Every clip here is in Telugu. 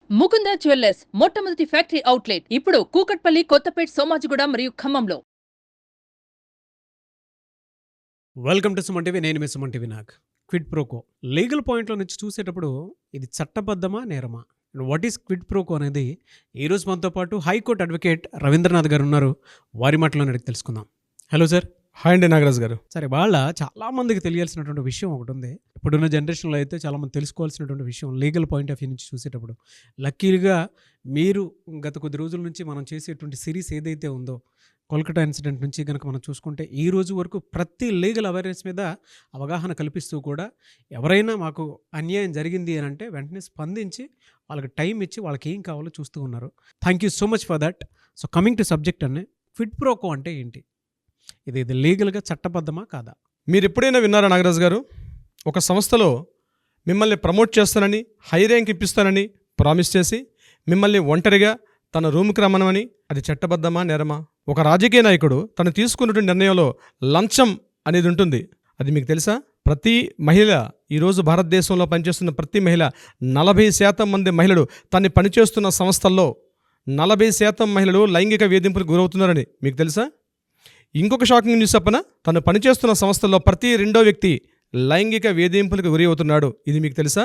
ముకుంద జ్యువెల్లర్స్ మొట్టమొదటి ఫ్యాక్టరీ అవుట్లెట్ ఇప్పుడు కూకట్పల్లి, కొత్తపేట్, సోమాజిగూడ మరియు ఖమ్మంలో. Welcome to Suman TV. నేను మీ సుమన్ టీవీ. నాకు క్విడ్ ప్రోకో లీగల్ పాయింట్లో నుంచి చూసేటప్పుడు ఇది చట్టబద్ధమా నేరమా, వాట్ ఈస్ క్విడ్ ప్రోకో అనేది ఈరోజు మనతో పాటు హైకోర్టు అడ్వకేట్ రవీంద్రనాథ్ గారు ఉన్నారు. వారి మాటలోనే అడిగి తెలుసుకుందాం. Hello sir. హాయ్ అండి నాగరాజు గారు. సరే, వాళ్ళ చాలామందికి తెలియాల్సినటువంటి విషయం ఒకటి ఉంది. ఇప్పుడున్న జనరేషన్లో అయితే చాలామంది తెలుసుకోవాల్సినటువంటి విషయం లీగల్ పాయింట్ ఆఫ్ వ్యూ నుంచి చూసేటప్పుడు. లక్కీగా మీరు గత కొద్ది రోజుల నుంచి మనం చేసేటువంటి సిరీస్ ఏదైతే ఉందో కోల్కతా ఇన్సిడెంట్ నుంచి కనుక మనం చూసుకుంటే ఈ రోజు వరకు ప్రతి లీగల్ అవేర్నెస్ మీద అవగాహన కల్పిస్తూ కూడా ఎవరైనా మాకు అన్యాయం జరిగింది అని అంటే వెంటనే స్పందించి వాళ్ళకి టైం ఇచ్చి వాళ్ళకి ఏం కావాలో చూస్తూ ఉన్నారు. Thank you so much for that. So coming to subject అనే క్విడ్ ప్రోకో అంటే ఏంటి, ఇది లీగల్గా చట్టబద్ధమా కాదా? మీరు ఎప్పుడైనా విన్నారా నాగరాజు గారు? ఒక సంస్థలో మిమ్మల్ని ప్రమోట్ చేస్తానని, హై ర్యాంక్ ఇప్పిస్తానని ప్రామిస్ చేసి మిమ్మల్ని ఒంటరిగా తన రూమ్కి రమ్మనమని, అది చట్టబద్ధమా నేరమా? ఒక రాజకీయ నాయకుడు తను తీసుకున్నటువంటి నిర్ణయంలో లంచం అనేది ఉంటుంది. అది మీకు తెలుసా? ప్రతి మహిళ, ఈరోజు భారతదేశంలో పనిచేస్తున్న ప్రతి మహిళ, 40% మంది మహిళలు తను పనిచేస్తున్న సంస్థల్లో 40% మహిళలు లైంగిక వేధింపులకు గురవుతున్నారని మీకు తెలుసా? ఇంకొక షాకింగ్ న్యూస్ చెప్పన, తను పనిచేస్తున్న సంస్థల్లో ప్రతి రెండో వ్యక్తి లైంగిక వేధింపులకు గురి అవుతున్నాడు. ఇది మీకు తెలుసా?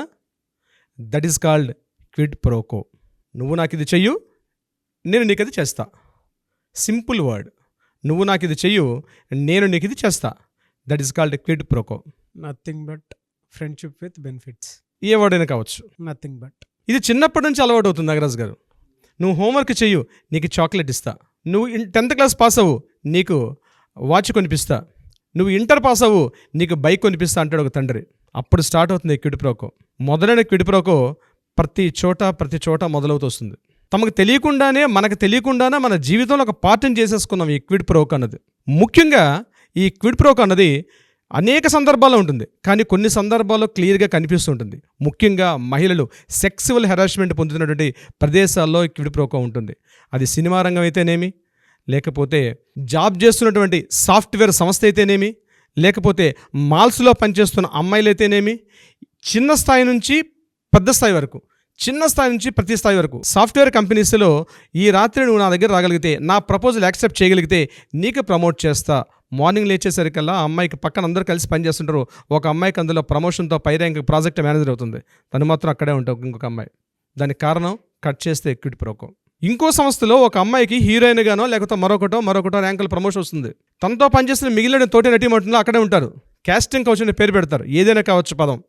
That is called quid pro quo. నువ్వు నాకు ఇది చెయ్యు, నేను నీకు అది చేస్తా. Simple word. నువ్వు నాకు ఇది చెయ్యు, నేను నీకు ఇది చేస్తా. That is called quid pro quo. Nothing but friendship with benefits. ఏ వర్డ్ అయినా కావచ్చు. Nothing but. ఇది చిన్నప్పటి నుంచి అలవాటు అవుతుంది నాగరాజు గారు. నువ్వు హోంవర్క్ చెయ్యు, నీకు చాక్లెట్ ఇస్తా. నువ్వు 10th క్లాస్ పాస్ అవ్వు, నీకు వాచ్ కొనిపిస్తా. నువ్వు ఇంటర్ పాస్ అవ్వు, నీకు బైక్ కొనిపిస్తా అంటాడు ఒక తండ్రి. అప్పుడు స్టార్ట్ అవుతుంది క్విడ్ ప్రోకో. మొదలైన క్విడ్ ప్రోకో ప్రతి చోట మొదలవుతూ వస్తుంది. తమకు తెలియకుండానే, మనకు తెలియకుండానే మన జీవితంలో ఒక పార్ట్ని చేసేసుకున్నాం ఈ క్విడ్ ప్రోకో అన్నది. ముఖ్యంగా ఈ క్విడ్ ప్రోకో అన్నది అనేక సందర్భాల్లో ఉంటుంది, కానీ కొన్ని సందర్భాల్లో క్లియర్గా కనిపిస్తుంటుంది. ముఖ్యంగా మహిళలు సెక్సువల్ హెరాస్మెంట్ పొందుతున్నటువంటి ప్రదేశాల్లో క్విడ్ ప్రోకో ఉంటుంది. అది సినిమా రంగం అయితేనేమి, లేకపోతే జాబ్ చేస్తున్నటువంటి సాఫ్ట్వేర్ సంస్థ అయితేనేమి, లేకపోతే మాల్స్లో పనిచేస్తున్న అమ్మాయిలు అయితేనేమి, చిన్న స్థాయి నుంచి పెద్ద స్థాయి వరకు, చిన్న స్థాయి నుంచి ప్రతి స్థాయి వరకు సాఫ్ట్వేర్ కంపెనీస్లో ఈ రాత్రి నువ్వు నా దగ్గర రాగలిగితే, నా ప్రపోజల్ యాక్సెప్ట్ చేయగలిగితే నీకు ప్రమోట్ చేస్తా. మార్నింగ్ లేచేసరికల్లా ఆ అమ్మాయికి పక్కన అందరూ కలిసి పనిచేస్తుంటారు. ఒక అమ్మాయికి అందులో ప్రమోషన్తో పై ర్యాంక్ ప్రాజెక్ట్ మేనేజర్ అవుతుంది. తను మాత్రం అక్కడే ఉంటావు ఇంకొక అమ్మాయి. దానికి కారణం కట్ చేస్తే క్విడ్ ప్రోకో. ఇంకో సంస్థలో ఒక అమ్మాయికి హీరోయిన్ గానో లేకపోతే మరొకటో ర్యాంకుల ప్రమోషన్ వస్తుంది. తనతో పనిచేసిన మిగిలిన తోటి నటీమణులు అక్కడే ఉంటారు. కాస్టింగ్ కౌచ్ అనే పేరు పెడతారు, ఏదైనా కావచ్చు పదం.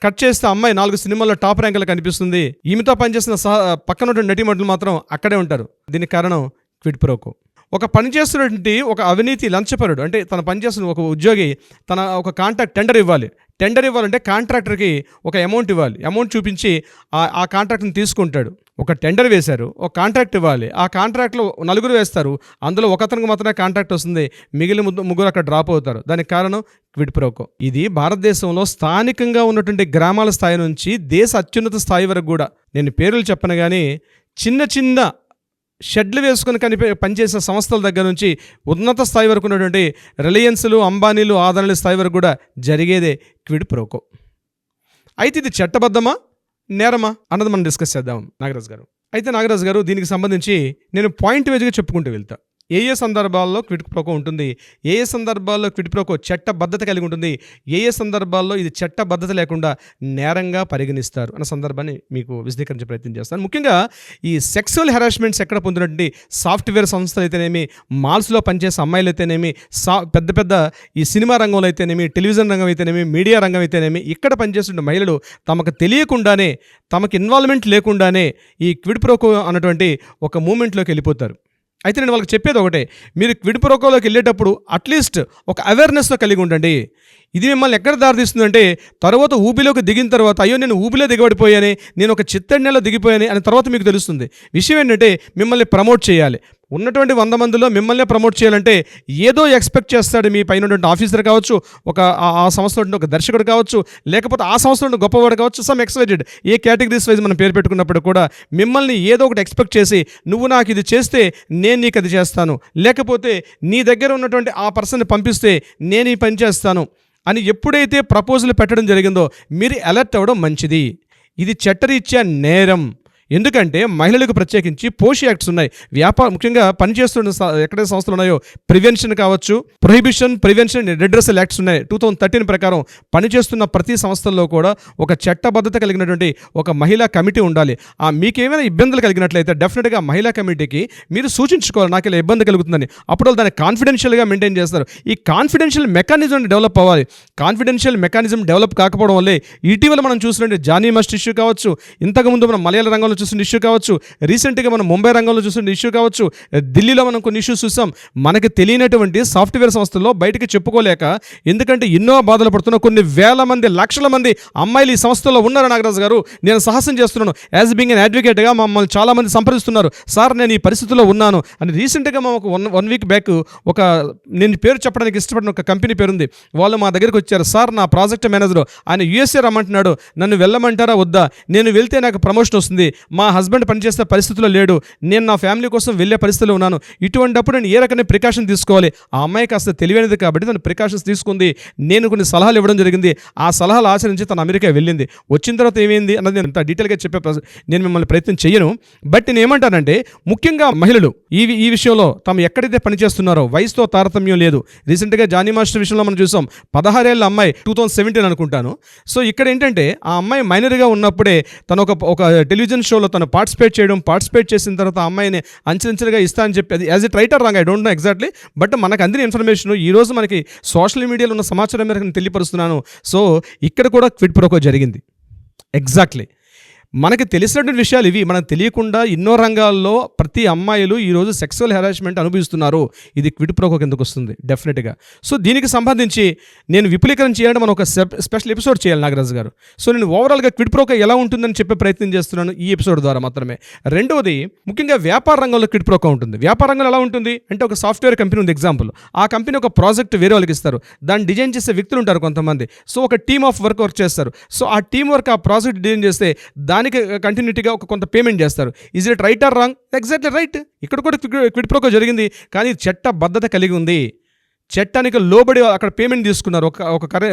కట్ చేస్తే అమ్మాయి 4 సినిమాల్లో టాప్ ర్యాంకులు కనిపిస్తుంది. ఈమెతో పనిచేసిన పక్కన నటీమణులు మాత్రం అక్కడే ఉంటారు. దీనికి కారణం క్విడ్ ప్రోకో. ఒక పనిచేస్తున్నటువంటి ఒక అవినీతి లంచపరుడు, అంటే తన పనిచేస్తున్న ఒక ఉద్యోగి తన ఒక కాంట్రాక్ట్ టెండర్ ఇవ్వాలంటే కాంట్రాక్టర్కి ఒక అమౌంట్ ఇవ్వాలి. అమౌంట్ చూపించి ఆ కాంట్రాక్ట్ని తీసుకుంటాడు. ఒక టెండర్ వేశారు, ఒక కాంట్రాక్ట్ ఇవ్వాలి. ఆ కాంట్రాక్ట్లో 4 వేస్తారు, అందులో ఒకతనికి మాత్రమే కాంట్రాక్ట్ వస్తుంది, మిగిలిన ముగ్గురు అక్కడ డ్రాప్ అవుతారు. దానికి కారణం క్విడ్ ప్రోకో. ఇది భారతదేశంలో స్థానికంగా ఉన్నటువంటి గ్రామాల స్థాయి నుంచి దేశ అత్యున్నత స్థాయి వరకు కూడా, నేను పేర్లు చెప్పను కానీ, చిన్న షెడ్లు వేసుకుని పనిచేసే సంస్థల దగ్గర నుంచి ఉన్నత స్థాయి వరకు ఉన్నటువంటి రిలయన్స్లు, అంబానీలు, ఆదానీల స్థాయి వరకు కూడా జరిగేదే క్విడ్ ప్రోకో. అయితే ఇది చట్టబద్ధమా నేరమా అన్నది మనం డిస్కస్ చేద్దాం నాగరాజు గారు. అయితే నాగరాజు గారు, దీనికి సంబంధించి నేను పాయింట్ వైజ్గా చెప్పుకుంటూ వెళ్తా. ఏ సందర్భాల్లో క్విడ్ ప్రోకో ఉంటుంది, ఏ సందర్భాల్లో క్విడ్ ప్రోకో చట్టబద్ధత కలిగి ఉంటుంది, ఏ సందర్భాల్లో ఇది చట్టబద్ధత లేకుండా నేరంగా పరిగణిస్తారు అన్న సందర్భాన్ని మీకు విశదీకరించే ప్రయత్నం చేస్తాను. ముఖ్యంగా ఈ సెక్సువల్ హెరాస్మెంట్స్ ఎక్కడ పొందినటువంటి సాఫ్ట్వేర్ సంస్థలు అయితేనేమి, మాల్స్లో పనిచేసే అమ్మాయిలు అయితేనేమి, పెద్ద ఈ సినిమా రంగంలో అయితేనేమి, టెలివిజన్ రంగం అయితేనేమి, మీడియా రంగం అయితేనేమి, ఇక్కడ పనిచేస్తున్న మహిళలు తమకు తెలియకుండానే, తమకు ఇన్వాల్వ్మెంట్ లేకుండానే ఈ క్విడ్ ప్రోకో అన్నటువంటి ఒక మూమెంట్లోకి వెళ్ళిపోతారు. అయితే నేను వాళ్ళకి చెప్పేది ఒకటే, మీరు క్విడ్ ప్రోకోలోకి వెళ్ళేటప్పుడు అట్లీస్ట్ ఒక అవేర్నెస్తో కలిగి ఉండండి. ఇది మిమ్మల్ని ఎక్కడ దారితీస్తుందంటే, తర్వాత ఊబిలోకి దిగిన తర్వాత, అయ్యో నేను ఊబిలో దిగబడిపోయానే, నేను ఒక చిత్తడినెలో దిగిపోయానే అని తర్వాత మీకు తెలుస్తుంది. విషయం ఏంటంటే, మిమ్మల్ని ప్రమోట్ చేయాలి. ఉన్నటువంటి 100 మందిలో మిమ్మల్నే ప్రమోట్ చేయాలంటే ఏదో ఎక్స్పెక్ట్ చేస్తాడు మీ పైన ఉన్నటువంటి ఆఫీసర్ కావచ్చు, ఆ సంస్థలో ఒక దర్శకుడు కావచ్చు, లేకపోతే ఆ సంస్థలో గొప్పవాడు కావచ్చు, సమ్ ఎక్స్వైజెడ్, ఏ కేటగిరీస్ వైజ్ మనం పేరు పెట్టుకున్నప్పుడు కూడా మిమ్మల్ని ఏదో ఒకటి ఎక్స్పెక్ట్ చేసి, నువ్వు నాకు ఇది చేస్తే నేను నీకు అది చేస్తాను, లేకపోతే నీ దగ్గర ఉన్నటువంటి ఆ పర్సన్ని పంపిస్తే నేను ఈ పని చేస్తాను అని ఎప్పుడైతే ప్రపోజల్ పెట్టడం జరిగిందో మీరు అలర్ట్ అవ్వడం మంచిది. ఇది చట్టరీత్యా నేరం. ఎందుకంటే మహిళలకు ప్రత్యేకించి పోషి యాక్ట్స్ ఉన్నాయి. ముఖ్యంగా పనిచేస్తున్న ఎక్కడైతే సంస్థలు ఉన్నాయో ప్రివెన్షన్ కావచ్చు, ప్రొహిబిషన్, ప్రివెన్షన్, రెడ్రెసల్ యాక్ట్స్ ఉన్నాయి. 2013 ప్రకారం పనిచేస్తున్న ప్రతి సంస్థల్లో కూడా ఒక చట్టబద్ధత కలిగినటువంటి ఒక మహిళా కమిటీ ఉండాలి. మీకేమైనా ఇబ్బందులు కలిగినట్లయితే డెఫినెట్గా మహిళా కమిటీకి మీరు సూచించుకోవాలి, నాకు ఇలా ఇబ్బంది కలుగుతుందని. అప్పుడు వాళ్ళు దాన్ని కాన్ఫిడెన్షియల్గా మెయింటైన్ చేస్తారు. ఈ కాన్ఫిడెన్షియల్ మెకానిజం డెవలప్ అవ్వాలి. కాన్ఫిడెన్షియల్ మెకానిజం డెవలప్ కాకపోవడం వల్లే ఇటీవల మనం చూసినట్టు జానీ మస్ట్ ఇష్యూ కావచ్చు, ఇంతకుముందు మనం మలయాళ రంగంలో చూసిన ఇష్యూ కావచ్చు, రీసెంట్గా మనం ముంబై రంగంలో చూసిన ఇష్యూ కావచ్చు, ఢిల్లీలో మనం కొన్ని ఇష్యూస్ చూసాం. మనకి తెలియనటువంటి సాఫ్ట్వేర్ సంస్థల్లో బయటికి చెప్పుకోలేక, ఎందుకంటే ఎన్నో బాధలు పడుతున్న కొన్ని వేల మంది, లక్షల మంది అమ్మాయిలు ఈ సంస్థల్లో ఉన్నారు. నాగరాజు గారు, నేను సాహసం చేస్తున్నాను యాజ్ బీయింగ్ అన్ అడ్వకేట్గా. మమ్మల్ని చాలా మంది సంప్రదిస్తున్నారు, సార్ నేను ఈ పరిస్థితిలో ఉన్నాను అని. రీసెంట్గా మేము ఒక వన్ వీక్ బ్యాక్ నేను పేరు చెప్పడానికి ఇష్టపడిన ఒక కంపెనీ పేరుంది, వాళ్ళు మా దగ్గరికి వచ్చారు. సార్ నా ప్రాజెక్ట్ మేనేజర్ ఆయన యూఎస్ఏ రమ్మంటున్నాడు, నన్ను వెళ్ళమంటారా వద్దా? నేను వెళ్తే నాకు ప్రమోషన్ వస్తుంది, మా హస్బెండ్ పనిచేసే పరిస్థితిలో లేడు, నేను నా ఫ్యామిలీ కోసం వెళ్ళే పరిస్థితిలో ఉన్నాను. ఇటువంటిప్పుడు నేను ఏ రకమైన ప్రికాషన్ తీసుకోవాలి? ఆ అమ్మాయి కాస్త తెలివైనది కాబట్టి తను ప్రికాషన్స్ తీసుకుంది. నేను కొన్ని సలహాలు ఇవ్వడం జరిగింది. ఆ సలహాలు ఆచరించి తను అమెరికా వెళ్ళింది. వచ్చిన తర్వాత ఏమైంది అన్నది నేను అంత డీటెయిల్గా నేను మిమ్మల్ని ప్రయత్నం చేయను. బట్ నేను ఏమంటానంటే, ముఖ్యంగా మహిళలు ఈ విషయంలో తాము ఎక్కడైతే పనిచేస్తున్నారో వయసుతో తారతమ్యం లేదు. రీసెంట్గా జానీ మాస్టర్ విషయంలో మనం చూసాం, 16 ఏళ్ళ అమ్మాయి, 2017 అనుకుంటాను. సో ఇక్కడ ఏంటంటే ఆ అమ్మాయి మైనర్గా ఉన్నప్పుడే తను ఒక టెలివిజన్ షోలో తను పార్టిసిపేట్ చేసిన తర్వాత ఆ అమ్మాయిని అంచెలంచెలుగా ఇస్తా అని చెప్పి, అది as a writer wrong, I don't know exactly, but మనకు అందిన ఇన్ఫర్మేషన్ ఈరోజు మనకి సోషల్ మీడియాలో ఉన్న సమాచారం మేరకు నేను తెలియపరుస్తున్నాను. సో ఇక్కడ కూడా క్విడ్ ప్రోకో జరిగింది. ఎగ్జాక్ట్లీ మనకి తెలిసినటువంటి విషయాలు ఇవి. మనకు తెలియకుండా ఎన్నో రంగాల్లో ప్రతి అమ్మాయిలు ఈరోజు సెక్సువల్ హెరాస్మెంట్ అనుభవిస్తున్నారు. ఇది క్విడ్ ప్రోకో కిందకు వస్తుంది డెఫినెట్గా. సో దీనికి సంబంధించి నేను విపులీకరణ చేయాలంటే మనం ఒక స్పెషల్ ఎపిసోడ్ చేయాలి నాగరాజు గారు. సో నేను ఓవరాల్గా క్విడ్ ప్రోకో ఎలా ఉంటుందని చెప్పే ప్రయత్నం చేస్తున్నాను ఈ ఎపిసోడ్ ద్వారా మాత్రమే. రెండవది, ముఖ్యంగా వ్యాపార రంగంలో క్విడ్ ప్రోకో ఉంటుంది. వ్యాపార రంగంలో ఎలా ఉంటుంది అంటే, ఒక సాఫ్ట్వేర్ కంపెనీ ఉంది ఎగ్జాంపుల్. ఆ కంపెనీ ఒక ప్రాజెక్ట్ వేరే వాళ్ళకి ఇస్తారు, దాన్ని డిజైన్ చేసే వ్యక్తులు ఉంటారు కొంతమంది. సో ఒక టీమ్ ఆఫ్ వర్క్ చేస్తారు. సో ఆ టీమ్ వర్క్ ఆ ప్రాజెక్ట్ డిజైన్ చేస్తే దానికి కంటిన్యూటీగా కొంత పేమెంట్ చేస్తారు. Is it right or wrong? Exactly right. ఇక్కడ కూడా క్విడ్ ప్రోకో జరిగింది, కానీ చట్టబద్ధత కలిగి ఉంది. చట్టానికి లోబడి అక్కడ పేమెంట్ తీసుకున్నారు,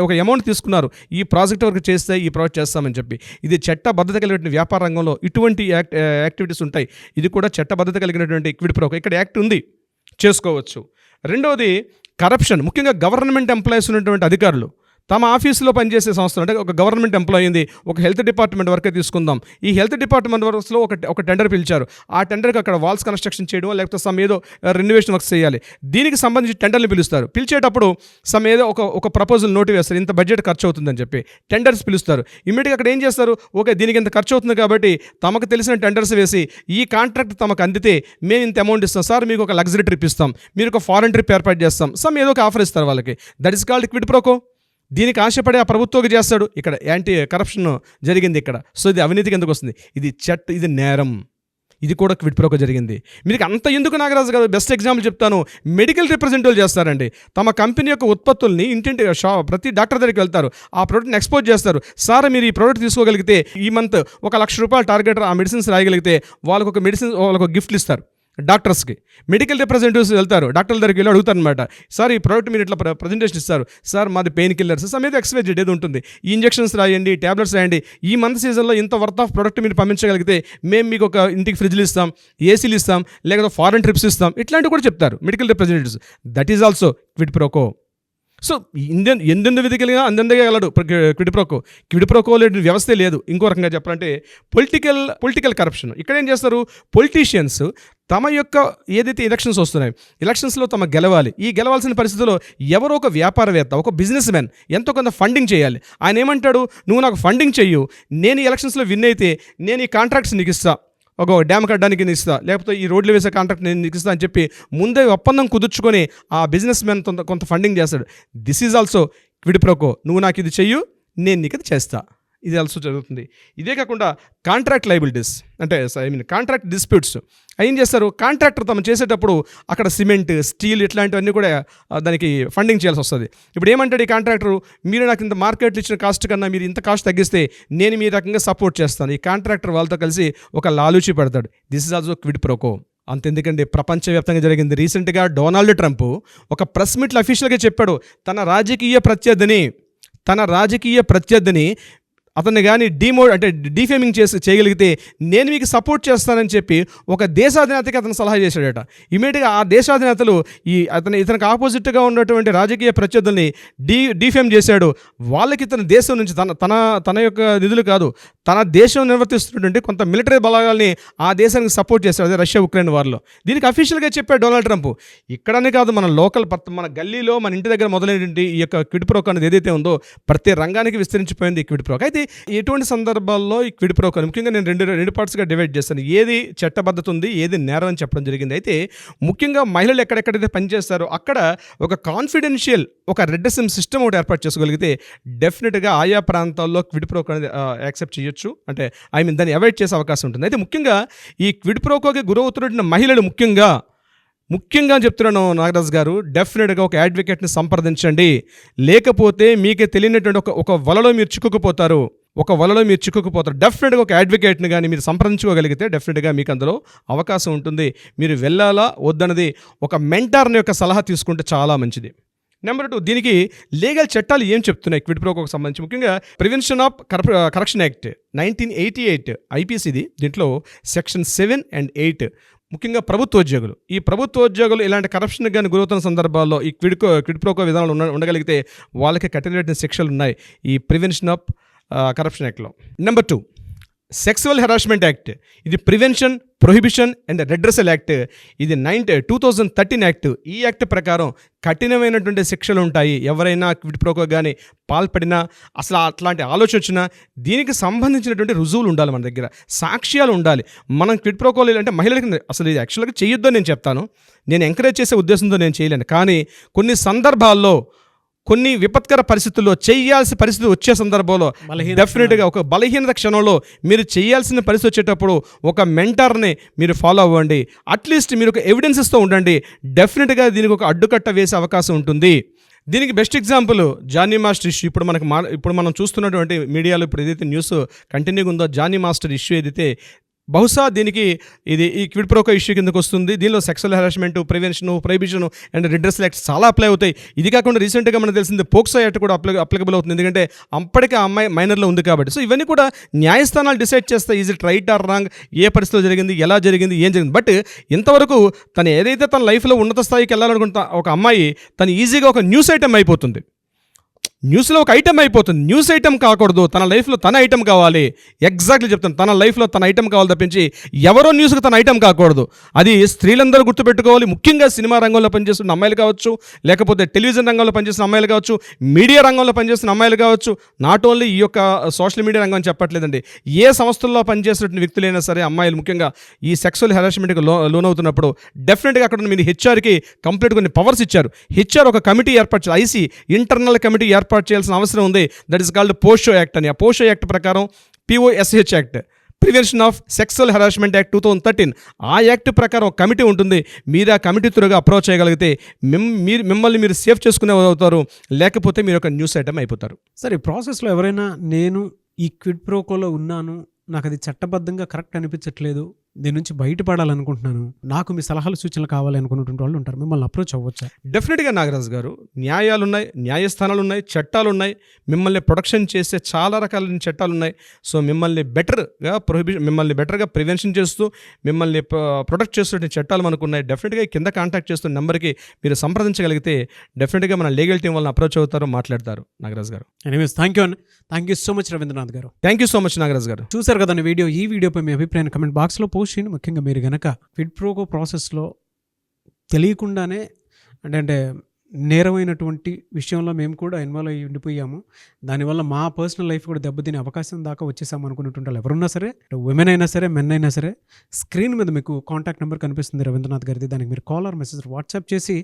ఒక అమౌంట్ తీసుకున్నారు, ఈ ప్రాజెక్ట్ వర్క్ చేస్తే ఈ ప్రాజెక్ట్ చేస్తామని చెప్పి. ఇది చట్టబద్ధత కలిగిన వ్యాపార రంగంలో ఇటువంటి యాక్టివిటీస్ ఉంటాయి. ఇది కూడా చట్టబద్ధత కలిగినటువంటి క్విడ్ ప్రోకో. ఇక్కడ యాక్ట్ ఉంది, చేసుకోవచ్చు. రెండవది కరప్షన్. ముఖ్యంగా గవర్నమెంట్ ఎంప్లాయీస్ ఉన్నటువంటి అధికారులు తమ ఆఫీసులో పనిచేసే సంస్థలు, అంటే ఒక గవర్నమెంట్ ఎంప్లాయీ ఉంది, ఒక హెల్త్ డిపార్ట్మెంట్ వర్కే తీసుకుందాం. ఈ హెల్త్ డిపార్ట్మెంట్ వర్క్స్లో ఒక టెండర్ పిలిచారు. ఆ టెండర్కి అక్కడ వాల్స్ కన్స్ట్రక్షన్ చేయడం, లేకపోతే సమ్ ఏదో రెన్యువేషన్ వర్క్స్ చేయాలి. దీనికి సంబంధించి టెండర్ని పిలుస్తారు. పిలిచేటప్పుడు సమ్ ఏదో ఒక ప్రపోజల్ నోట్ వేస్తారు, ఇంత బడ్జెట్ ఖర్చు అవుతుందని చెప్పి. టెండర్స్ పిలుస్తారు. ఇమ్మీడియట్గా అక్కడ ఏం చేస్తారు, ఓకే దీనికి ఇంత ఖర్చు అవుతుంది కాబట్టి తమకు తెలిసిన టెండర్స్ వేసి ఈ కాంట్రాక్ట్ తమకు అందితే మేము ఇంత అమౌంట్ ఇస్తాం సార్, మీకు ఒక లగ్జరీ ట్రిప్ ఇస్తాం, మీరు ఒక ఫారెన్ ట్రిప్ ఏర్పాటు చేస్తాం, సమ్ ఏదో ఒక ఆఫర్ ఇస్తారు వాళ్ళకి. That is called quid pro quo. దీనికి ఆశపడి ఆ ప్రభుత్వంకి చేస్తాడు. ఇక్కడ యాంటీ కరప్షన్ జరిగింది ఇక్కడ. సో ఇది అవినీతి కిందకు వస్తుంది. ఇది నేరం. ఇది కూడా క్విడ్ ప్రోకో జరిగింది. మీకు అంత ఎందుకు నాగరాజు గారు? బెస్ట్ ఎగ్జాంపుల్ చెప్తాను. మెడికల్ రిప్రజెంటేటివ్ చేస్తారండి. తమ కంపెనీ యొక్క ఉత్పత్తుల్ని ఇంటింటి ప్రతి డాక్టర్ దగ్గరికి వెళ్తారు, ఆ ప్రోడక్ట్ని ఎక్స్పోజ్ చేస్తారు. సార్ మీరు ఈ ప్రోడక్ట్ తీసుకోగలిగితే ఈ మంత్ ₹1,00,000 టార్గెట్, ఆ మెడిసిన్స్ రాయగలిగితే వాళ్ళకు గిఫ్ట్లు ఇస్తారు. డాక్టర్స్కి మెడికల్ రిప్రజెంటేటివ్స్ వెళ్తారు, డాక్టర్ల దగ్గరికి వెళ్ళి అడుగుతారు అనమాట, సార్ ఈ ప్రోడక్ట్ మీరు ఇట్లా ప్రజెంటేషన్ ఇస్తారు, సార్ మాది పెయిన్ కిల్లర్స్, సమేత ఎక్స్వైజెడ్ ఏది ఉంటుంది, ఈ ఇంజెక్షన్స్ రాయండి, ట్యాబ్లెట్స్ రాయండి, ఈ మంత్ సీజన్లో ఇంత వర్త్ ఆఫ్ ప్రోడక్ట్ మీరు పంపించగలిగితే మేము మీకు ఒక ఇంటికి ఫ్రిడ్జ్లు ఇస్తాం, ఏసీలు ఇస్తాం, లేకపోతే ఫారెన్ ట్రిప్స్ ఇస్తాం, ఇట్లాంటివి కూడా చెప్తారు medical representatives. That is also quid pro quo. So ఎందెందు విధి కలిగినా అందెందుగా వెళ్ళడు క్విడ్ ప్రోకో. క్విడ్ ప్రోకో లేని వ్యవస్థే లేదు. ఇంకో రకంగా చెప్పాలంటే పొలిటికల్ కరప్షన్. ఇక్కడ ఏం చేస్తారు, పొలిటీషియన్స్ తమ యొక్క ఏదైతే ఎలక్షన్స్ వస్తున్నాయి, ఎలక్షన్స్లో తమ గెలవాలి. ఈ గెలవాల్సిన పరిస్థితుల్లో ఎవరో ఒక వ్యాపారవేత్త, ఒక బిజినెస్ మ్యాన్ ఎంతో కొంత ఫండింగ్ చేయాలి. ఆయన ఏమంటాడు, నువ్వు నాకు ఫండింగ్ చెయ్యు, నేను ఈ ఎలక్షన్స్లో విన్ అయితే నేను ఈ కాంట్రాక్ట్స్ నీకు ఇస్తా, ఒక డ్యామ్ కట్టడానికి నేను ఇస్తా, లేకపోతే ఈ రోడ్లు వేసే కాంట్రాక్ట్ నేను నీకు ఇస్తా అని చెప్పి ముందే ఒప్పందం కుదుర్చుకొని ఆ బిజినెస్ మ్యాన్ కొంత ఫండింగ్ చేస్తాడు. This is also quid pro quo. నువ్వు నాకు ఇది చెయ్యు, నేను నీకు ఇది చేస్తా. ఇది ఆల్సో జరుగుతుంది. ఇదే కాకుండా కాంట్రాక్ట్ లయబిలిటీస్, అంటే కాంట్రాక్ట్ డిస్ప్యూట్స్ ఏం చేస్తారు, కాంట్రాక్టర్ తమ చేసేటప్పుడు అక్కడ సిమెంట్, స్టీల్ ఇట్లాంటివన్నీ కూడా దానికి ఫండింగ్ చేయాల్సి వస్తుంది. ఇప్పుడు ఏమంటాడు ఈ కాంట్రాక్టర్, మీరు నాకు ఇంత మార్కెట్లో ఇచ్చిన కాస్ట్ కన్నా మీరు ఇంత కాస్ట్ తగ్గిస్తే నేను మీ రకంగా సపోర్ట్ చేస్తాను. ఈ కాంట్రాక్టర్ వాళ్ళతో కలిసి ఒక లాలూచి పెడతాడు. This is also quid pro quo. అంతెందుకండి, ప్రపంచవ్యాప్తంగా జరిగింది. రీసెంట్గా డొనాల్డ్ ట్రంప్ ఒక ప్రెస్ మీట్లో అఫీషియల్గా చెప్పాడు, తన రాజకీయ ప్రత్యర్థిని అతన్ని కానీ డిఫేమింగ్ చేయగలిగితే నేను మీకు సపోర్ట్ చేస్తానని చెప్పి ఒక దేశాధినేతకి అతను సలహా చేశాడట. ఇమీడియట్గా ఆ దేశాధినేతలు ఇతనికి ఆపోజిట్గా ఉన్నటువంటి రాజకీయ ప్రత్యర్థుల్ని డిఫేమ్ చేశాడు. వాళ్ళకి ఇతని దేశం నుంచి తన యొక్క నిధులు కాదు, తన దేశం నిర్వర్తిస్తున్నటువంటి కొంత మిలిటరీ బలాలని ఆ దేశానికి సపోర్ట్ చేశాడు, అదే రష్యా ఉక్రెయిన్ వార్లో. దీనికి అఫీషియల్గా చెప్పాడు డొనాల్డ్ ట్రంప్. ఇక్కడనే కాదు, మన మన గల్లీలో మన ఇంటి దగ్గర మొదలైనటువంటి ఈ యొక్క క్విడ్ ప్రోకో అనేది ఏదైతే ఉందో ప్రతి రంగానికి విస్తరించిపోయింది ఈ క్విడ్ ప్రోకో. అయితే ఎటువంటి సందర్భాల్లో ఈ క్విడ్ ప్రోకో ముఖ్యంగా నేను రెండు పార్ట్స్గా డివైడ్ చేస్తాను. ఏది చట్టబద్ధత ఉంది, ఏది నేరం అని చెప్పడం జరిగింది. అయితే ముఖ్యంగా మహిళలు ఎక్కడెక్కడైతే పనిచేస్తారో అక్కడ ఒక కాన్ఫిడెన్షియల్ ఒక రెడ్రెసమ్ సిస్టమ్ ఒకటి ఏర్పాటు చేసుకోగలిగితే డెఫినెట్గా ఆయా ప్రాంతాల్లో క్విడ్ ప్రోకో అనేది యాక్సెప్ట్ చేయొచ్చు, అంటే దాన్ని అవాయిడ్ చేసే అవకాశం ఉంటుంది. అయితే ముఖ్యంగా ఈ క్విడ్ ప్రోకోకి గురవుతున్నటువంటి మహిళలు ముఖ్యంగా చెప్తున్నాను నాగరాజ్ గారు, డెఫినెట్గా ఒక అడ్వకేట్ని సంప్రదించండి. లేకపోతే మీకే తెలియనటువంటి ఒక వలలో మీరు చిక్కుకుపోతారు. డెఫినెట్గా ఒక అడ్వకేట్ని కానీ మీరు సంప్రదించుకోగలిగితే డెఫినెట్గా మీకు అందులో అవకాశం ఉంటుంది. మీరు వెళ్ళాలా వద్దన్నది ఒక మెంటార్ని యొక్క సలహా తీసుకుంటే చాలా మంచిది. నెంబర్ 2, దీనికి లీగల్ చట్టాలు ఏం చెప్తున్నాయి క్విడ్ ప్రోకోకి సంబంధించి? ముఖ్యంగా ప్రివెన్షన్ ఆఫ్ కరప్షన్ యాక్ట్ 1988 ఐపీసీది. దీంట్లో సెక్షన్ 7 and 8 ముఖ్యంగా ఈ ప్రభుత్వోద్యోగులు ఇలాంటి కరప్షన్కి కానీ గురవుతున్న సందర్భాల్లో ఈ క్విడ్ ప్రోకో విధానాలు ఉండగలిగితే వాళ్ళకి కఠినమైన శిక్షలు ఉన్నాయి ఈ ప్రివెన్షన్ ఆఫ్ కరప్షన్ యాక్ట్లో. Number 2, sexual harassment act. ఇది prevention, prohibition and redressal act. ఇది 2013 యాక్ట్. ఈ యాక్ట్ ప్రకారం కఠినమైనటువంటి శిక్షలు ఉంటాయి. ఎవరైనా క్విడ్ ప్రోకో కానీ పాల్పడినా, అసలు అట్లాంటి ఆలోచన వచ్చినా దీనికి సంబంధించినటువంటి రుజువులు ఉండాలి, మన దగ్గర సాక్ష్యాలు ఉండాలి. మనం క్విడ్ ప్రోకోలు అంటే మహిళలకి అసలు ఇది యాక్చువల్గా చేయొద్దని నేను చెప్తాను, నేను ఎంకరేజ్ చేసే ఉద్దేశంతో నేను చేయలేను. కానీ కొన్ని సందర్భాల్లో కొన్ని విపత్కర పరిస్థితుల్లో చేయాల్సిన పరిస్థితి వచ్చే సందర్భంలో డెఫినెట్గా ఒక బలహీనత క్షణంలో మీరు చేయాల్సిన పరిస్థితి వచ్చేటప్పుడు ఒక మెంటార్ని మీరు ఫాలో అవ్వండి. అట్లీస్ట్ మీరు ఒక ఎవిడెన్సెస్తో ఉండండి. డెఫినెట్గా దీనికి ఒక అడ్డుకట్ట వేసే అవకాశం ఉంటుంది. దీనికి best example Jani master issue. ఇప్పుడు మనం చూస్తున్నటువంటి మీడియాలో ఇప్పుడు ఏదైతే న్యూస్ కంటిన్యూగా ఉందో జానీ మాస్టర్ ఇష్యూ ఏదైతే బహుశా దీనికి ఈ క్విడ్ ప్రోకో ఇష్యూ కిందకు వస్తుంది. దీనిలో sexual harassment, prevention, prohibition and redressal acts చాలా అప్లై అవుతాయి. ఇది కాకుండా రీసెంట్గా మనకు తెలిసింది పోక్సో యాక్ట్ కూడా అప్లికబుల్ అవుతుంది, ఎందుకంటే అప్పటికే ఆ అమ్మాయి మైనర్లో ఉంది కాబట్టి. సో ఇవన్నీ కూడా న్యాయస్థానాలు డిసైడ్ చేస్తాయి, is it right or wrong, ఏ పరిస్థితిలో జరిగింది, ఎలా జరిగింది, ఏం జరిగింది. బట్ ఇంతవరకు తను ఏదైతే తన లైఫ్లో ఉన్నత స్థాయికి వెళ్ళాలనుకుంటా ఒక అమ్మాయి తను ఈజీగా ఒక న్యూస్ ఐటమ్ అయిపోతుంది, న్యూస్లో ఒక ఐటమ్ అయిపోతుంది. న్యూస్ ఐటమ్ కాకూడదు, తన లైఫ్లో తన ఐటమ్ కావాలి. ఎగ్జాక్ట్లీ చెప్తాను, తన లైఫ్లో తన ఐటమ్ కావాలి తప్పించి ఎవరో న్యూస్కి తన ఐటమ్ కాకూడదు. అది స్త్రీలందరూ గుర్తుపెట్టుకోవాలి. ముఖ్యంగా సినిమా రంగంలో పనిచేస్తున్న అమ్మాయిలు కావచ్చు, లేకపోతే టెలివిజన్ రంగంలో పనిచేస్తున్న అమ్మాయిలు కావచ్చు, మీడియా రంగంలో పనిచేస్తున్న అమ్మాయిలు కావచ్చు. నాట్ ఓన్లీ ఈ యొక్క సోషల్ మీడియా రంగం చెప్పట్లేదండి, ఏ సంస్థల్లో పనిచేస్తున్న వ్యక్తులైనా సరే అమ్మాయిలు ముఖ్యంగా ఈ సెక్సువల్ హెరాస్మెంట్కి లోనవుతున్నప్పుడు డెఫినెట్గా అక్కడ మీరు హెచ్ఆర్కి కంప్లీట్ కొన్ని పవర్స్ ఇచ్చారు. హెచ్ఆర్ ఒక కమిటీ ఏర్పాటు చేయాలి, ఐసీ ఇంటర్నల్ కమిటీ ఏర్పాటు చేయాల్సిన అవసరం ఉంది. దట్ ఈస్ కాల్డ్ పోషో యాక్ట్ అని. ఆ పోషో యాక్ట్ ప్రకారం POSH act, prevention of sexual harassment act 2013, ఆ యాక్ట్ ప్రకారం కమిటీ ఉంటుంది. మీరు ఆ కమిటీ త్వరగా అప్రోచ్ చేయగలిగితే మిమ్మల్ని మీరు సేఫ్ చేసుకునే అవుతారు, లేకపోతే మీరు ఒక న్యూస్ ఐటమ్ అయిపోతారు. సరే, ఈ ప్రాసెస్లో ఎవరైనా నేను ఈ క్విడ్ ప్రోకోలో ఉన్నాను, నాకు అది చట్టబద్ధంగా కరెక్ట్ అనిపించట్లేదు, దీని నుంచి బయటపడాలనుకుంటున్నాను, నాకు మీ సలహాలు సూచనలు కావాలి అనుకున్నటువంటి వాళ్ళు ఉంటారు, మిమ్మల్ని అప్రోచ్ అవ్వచ్చా? డెఫినెట్గా నాగరాజు గారు, న్యాయాలు ఉన్నాయి, న్యాయస్థానాలు ఉన్నాయి, చట్టాలు ఉన్నాయి, మిమ్మల్ని ప్రొటెక్షన్ చేసే చాలా రకాలైన చట్టాలు ఉన్నాయి. సో మిమ్మల్ని బెటర్గా ప్రివెన్షన్ చేస్తూ మిమ్మల్ని ప్రొటెక్ట్ చేస్తున్న చట్టాలు మనకు ఉన్నాయి. డెఫినెట్గా కింద కాంటాక్ట్ చేస్తున్న నెంబర్కి మీరు సంప్రదించగలిగితే డెఫినెట్గా మన లీగల్ టీం వాళ్ళని అప్రోచ్ అవుతారు, మాట్లాడతారు. Nagaraju garu, anyways thank you so much Ravindranath garu. Thank you so much Nagaraju garu. చూసారు కదా ఈ వీడియోపై మీ అభిప్రాయాన్ని కమెంట్ బాక్స్లో పోస్ట్ చేయండి. ముఖ్యంగా మీరు కనుక క్విడ్ ప్రోకో ప్రాసెస్లో తెలియకుండానే అంటే నేరమైనటువంటి విషయంలో మేము కూడా ఇన్వాల్వ్ అయ్యి ఉండిపోయాము, దానివల్ల మా పర్సనల్ లైఫ్ కూడా దెబ్బతినే అవకాశం దాకా వచ్చేసాము అనుకున్నటువంటి వాళ్ళు ఎవరున్నా సరే, ఉమెన్ అయినా సరే, మెన్ అయినా సరే, స్క్రీన్ మీద మీకు కాంటాక్ట్ నెంబర్ కనిపిస్తుంది రవీంద్రనాథ్ గారిది. దానికి మీరు కాల్ ఆర్ మెసేజ్ వాట్సాప్ చేసి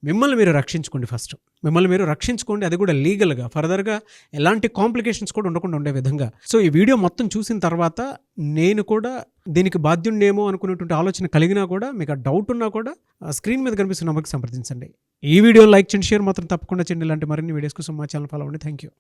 మిమ్మల్ని మీరు రక్షించుకోండి. ఫస్ట్ మిమ్మల్ని మీరు రక్షించుకోండి, అది కూడా లీగల్గా. ఫర్దర్గా ఎలాంటి కాంప్లికేషన్స్ కూడా ఉండకుండా ఉండే విధంగా. సో ఈ వీడియో మొత్తం చూసిన తర్వాత నేను కూడా దీనికి బాధ్యుడేమో అనుకునేటువంటి ఆలోచన కలిగినా కూడా, మీకు ఆ డౌట్ ఉన్నా కూడా స్క్రీన్ మీద కనిపిస్తున్న నెంబర్కి సంప్రదించండి. ఈ వీడియో లైక్ చేయండి, షేర్ మాత్రం తప్పకుండా చేయండి. ఇలాంటి మరిన్ని వీడియోస్ కోసం మా ఛానల్ ఫాలో అవ్వండి. Thank you.